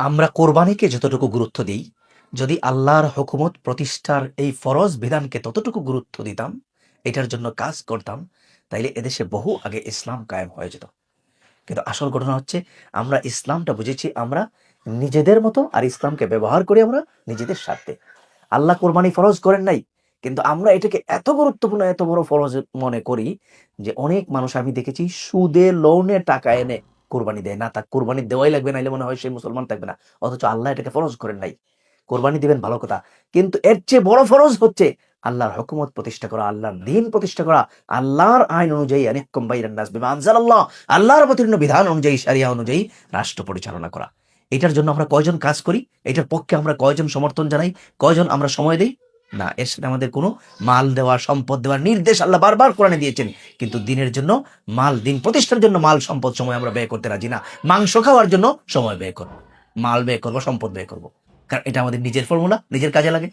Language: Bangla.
আমরা কোরবানিকে যতটুকু গুরুত্ব দিই, যদি আল্লাহর হুকুমত প্রতিষ্ঠার এই ফরজ বিধানকে ততটুকু গুরুত্ব দিতাম, এটার জন্য কাজ করতাম, তাইলে এদেশে বহু আগে ইসলাম কায়েম হয়ে যেত। কিন্তু আসল ঘটনা হচ্ছে, আমরা ইসলামটা বুঝেছি আমরা নিজেদের মতো, আর ইসলামকে ব্যবহার করি আমরা নিজেদের স্বার্থে। আল্লাহ কোরবানি ফরজ করেন নাই, কিন্তু আমরা এটাকে এত গুরুত্বপূর্ণ, এত বড় ফরজ মনে করি যে অনেক মানুষ আমি দেখেছি সুদে লোনে টাকা এনে কোরবানি দেয়। না, তার কোরবানি দেওয়াই লাগবে, নাইলে মনে হয় সে মুসলমান থাকবে না। অথচ আল্লাহ এটাকে ফরজ করেন নাই। কোরবানি দিবেন, ভালো কথা, কিন্তু এর চেয়ে বড় ফরজ হচ্ছে আল্লাহর হুকুমত প্রতিষ্ঠা করা, আল্লাহর দ্বীন প্রতিষ্ঠা করা, আল্লাহর আইন অনুযায়ী আনিকুম বাইনান নাস বিমা আনজালাল্লাহ, আল্লাহর অবতীর্ণ বিধান অনুযায়ী, শরিয়া অনুযায়ী রাষ্ট্র পরিচালনা করা। এটার জন্য আমরা কয়জন কাজ করি? এটার পক্ষে আমরা কয়জন সমর্থন জানাই? কয়জন আমরা সময় দেই? না, এর সাথে আমাদের কোনো মাল দেওয়া, সম্পদ দেওয়ার নির্দেশ আল্লাহ বারবার কোরআনে দিয়েছেন, কিন্তু দিনের জন্য মাল, দিন প্রতিষ্ঠার জন্য মাল, সম্পদ, সময় আমরা ব্যয় করতে রাজি না। মাংস খাওয়ার জন্য সময় ব্যয় করবো, মাল ব্যয় করবো, সম্পদ ব্যয় করবো, কারণ এটা আমাদের নিজের ফর্মুলা, নিজের কাজে লাগে।